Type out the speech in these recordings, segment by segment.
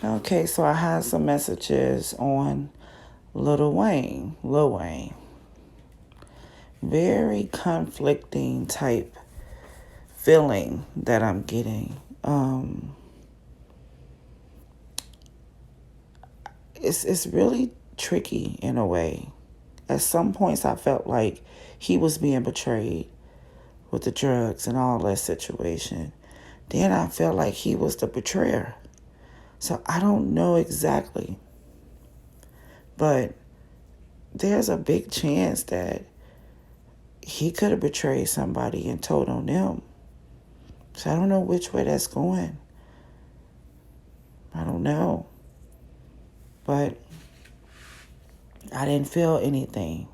Okay, so I had some messages on Lil Wayne. Very conflicting type feeling that I'm getting. It's really tricky in a way. At some points, I felt like he was being betrayed with the drugs and all that situation. Then I felt like he was the betrayer. So I don't know exactly, but there's a big chance that he could have betrayed somebody and told on them. So I don't know which way that's going. I don't know. But I didn't feel anything.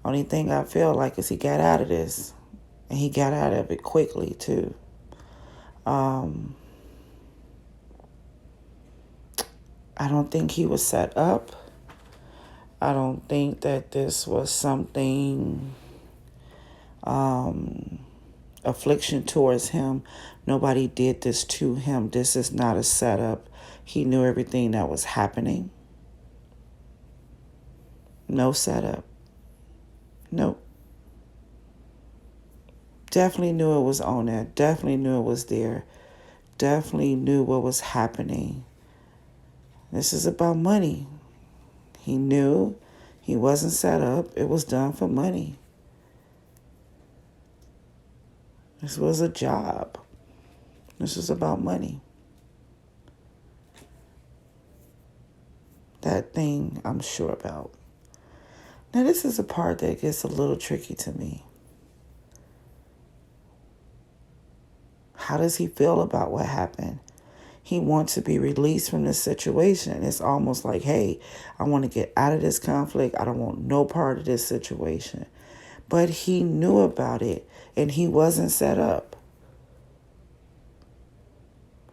Only thing I feel like is he got out of this. And he got out of it quickly too. I don't think he was set up. I don't think that this was something affliction towards him. Nobody did this to him. This is not a setup. He knew everything that was happening. No setup. Nope. Definitely knew it was on there. Definitely knew it was there. Definitely knew what was happening. This is about money. He knew he wasn't set up. It was done for money. This was a job. This was about money. That thing I'm sure about. Now, this is a part that gets a little tricky to me. How does he feel about what happened? He wants to be released from this situation. It's almost like, hey, I want to get out of this conflict. I don't want no part of this situation. But he knew about it, and he wasn't set up.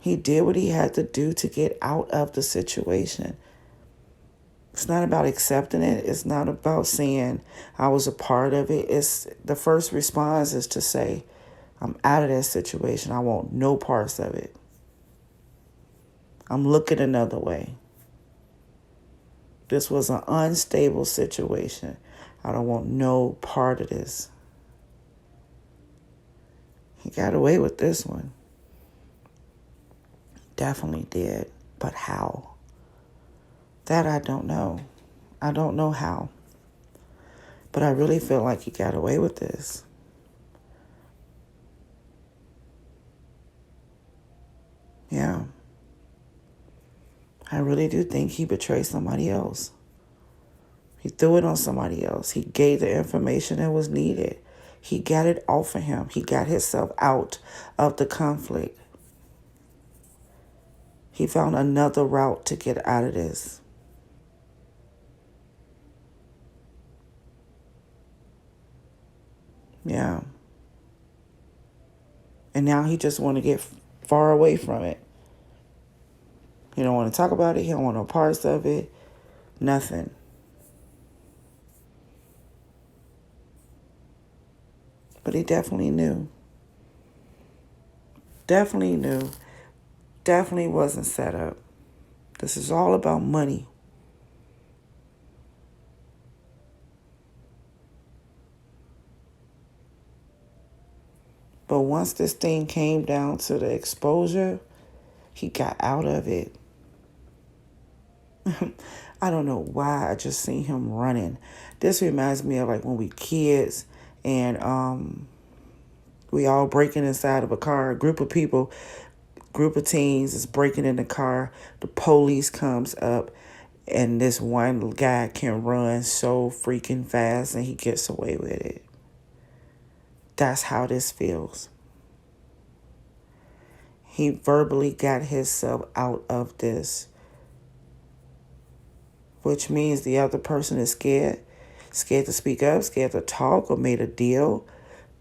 He did what he had to do to get out of the situation. It's not about accepting it. It's not about saying I was a part of it. It's the first response is to say, I'm out of that situation. I want no parts of it. I'm looking another way. This was an unstable situation. I don't want no part of this. He got away with this one. Definitely did. But how? That I don't know. I don't know how. But I really feel like he got away with this. Yeah. I really do think he betrayed somebody else. He threw it on somebody else. He gave the information that was needed. He got it off of him. He got himself out of the conflict. He found another route to get out of this. Yeah. And now he just want to get far away from it. He don't want to talk about it. He don't want no parts of it. Nothing. But he definitely knew. Definitely knew. Definitely wasn't set up. This is all about money. But once this thing came down to the exposure, he got out of it. I don't know why I just seen him running. This reminds me of like when we kids and we all breaking inside of a car. A group of people, group of teens is breaking in the car. The police comes up and this one guy can run so freaking fast and he gets away with it. That's how this feels. He verbally got himself out of this, which means the other person is scared. Scared to speak up, scared to talk, or made a deal.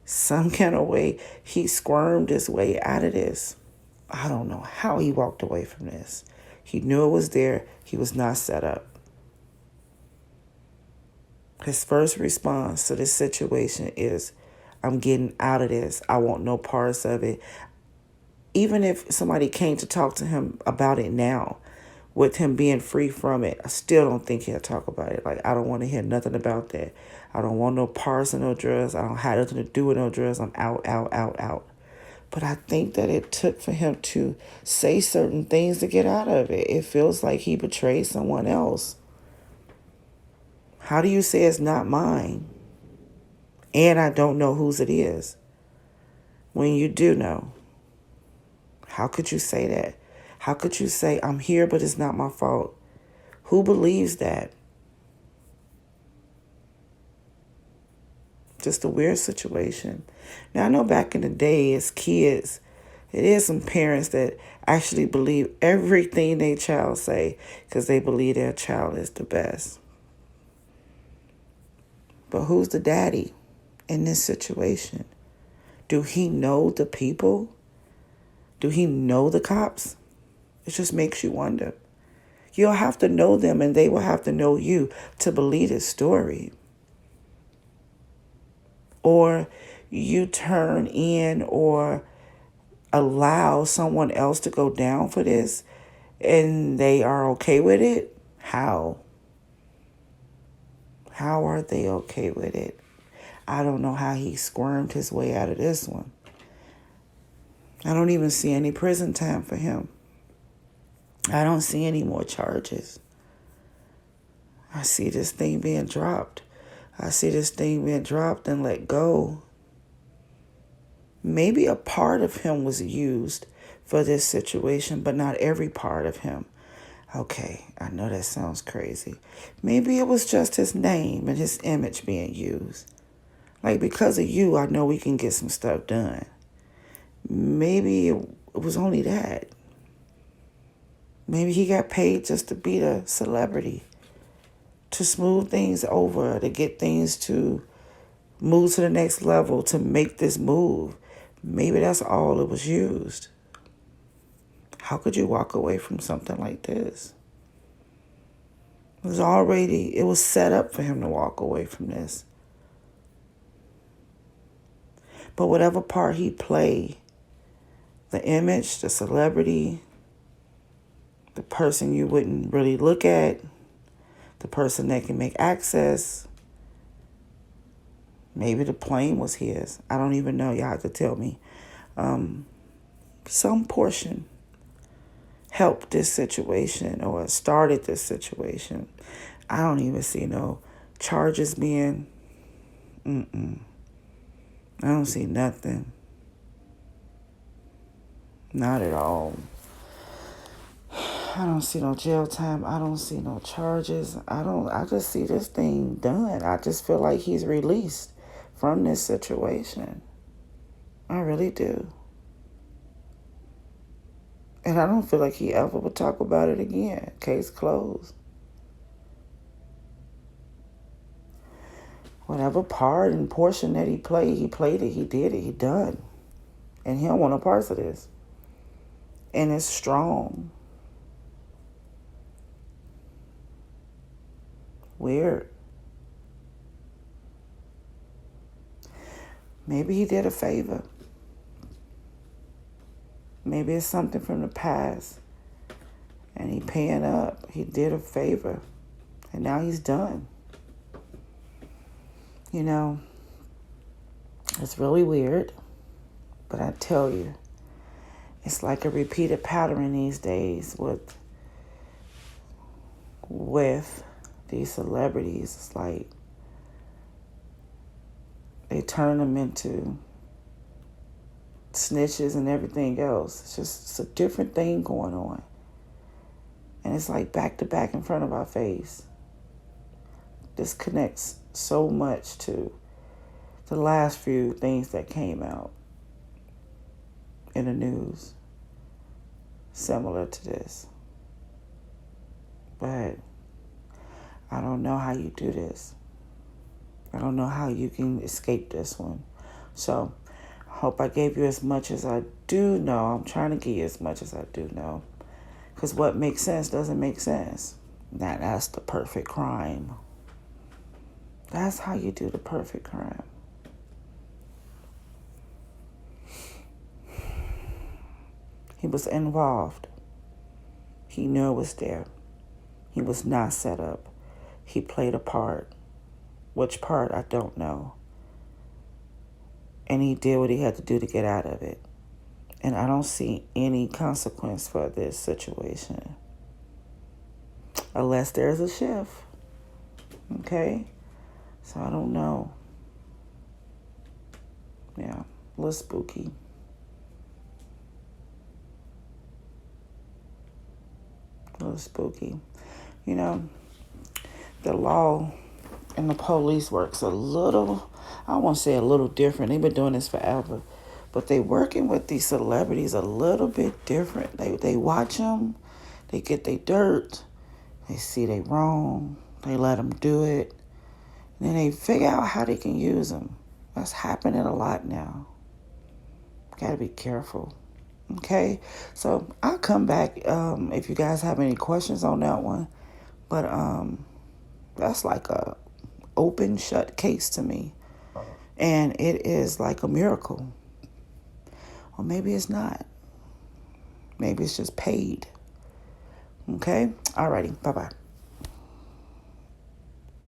Some kind of way he squirmed his way out of this. I don't know how he walked away from this. He knew it was there. He was not set up. His first response to this situation is, I'm getting out of this. I want no parts of it. Even if somebody came to talk to him about it now, with him being free from it, I still don't think he'll talk about it. Like, I don't want to hear nothing about that. I don't want no parts of no drugs. I don't have nothing to do with no drugs. I'm out, out, out, out. But I think that it took for him to say certain things to get out of it. It feels like he betrayed someone else. How do you say it's not mine? And I don't know whose it is. When you do know. How could you say that? How could you say, I'm here, but it's not my fault? Who believes that? Just a weird situation. Now, I know back in the day as kids, it is some parents that actually believe everything their child say because they believe their child is the best. But who's the daddy in this situation? Do he know the people? Do he know the cops? It just makes you wonder. You'll have to know them and they will have to know you to believe this story. Or you turn in or allow someone else to go down for this and they are okay with it? How? How are they okay with it? I don't know how he squirmed his way out of this one. I don't even see any prison time for him. I don't see any more charges. I see this thing being dropped. I see this thing being dropped and let go. Maybe a part of him was used for this situation, but not every part of him. Okay, I know that sounds crazy. Maybe it was just his name and his image being used. Like, because of you, I know we can get some stuff done. Maybe it was only that. Maybe he got paid just to be the celebrity, to smooth things over, to get things to move to the next level, to make this move. Maybe that's all it was used. How could you walk away from something like this? It was set up for him to walk away from this. But whatever part he played, the image, the celebrity, the person you wouldn't really look at, the person that can make access, maybe the plane was his. I don't even know. Y'all have to tell me. Some portion helped this situation or started this situation. I don't even see no charges being, I don't see nothing. Not at all. I don't see no jail time. I don't see no charges. I just see this thing done. I just feel like he's released from this situation. I really do. And I don't feel like he ever would talk about it again. Case closed. Whatever part and portion that he played it, he did it, he done. And he don't want no parts of this. And it's strong. Weird. Maybe he did a favor. Maybe it's something from the past. And he paying up. He did a favor. And now he's done. You know, it's really weird. But I tell you, it's like a repeated pattern these days with these celebrities. It's like they turn them into snitches and everything else. It's a different thing going on. And it's like back to back in front of our face. This connects so much to the last few things that came out in the news similar to this. But I don't know how you do this. I don't know how you can escape this one. So I hope I gave you as much as I do know. I'm trying to give you as much as I do know. Because what makes sense doesn't make sense. That's the perfect crime. That's how you do the perfect crime. He was involved. He knew it was there. He was not set up. He played a part. Which part, I don't know. And he did what he had to do to get out of it. And I don't see any consequence for this situation. Unless there's a shift. Okay? So I don't know. Yeah, a little spooky. A little spooky. You know, the law and the police works a little, I won't say a little different. They've been doing this forever. But they working with these celebrities a little bit different. They watch them. They get their dirt. They see they wrong. They let them do it. And then they figure out how they can use them. That's happening a lot now. Got to be careful. Okay? So I'll come back if you guys have any questions on that one. But that's like a open, shut case to me. And it is like a miracle. Or maybe it's not. Maybe it's just paid. Okay? Alrighty. Bye-bye.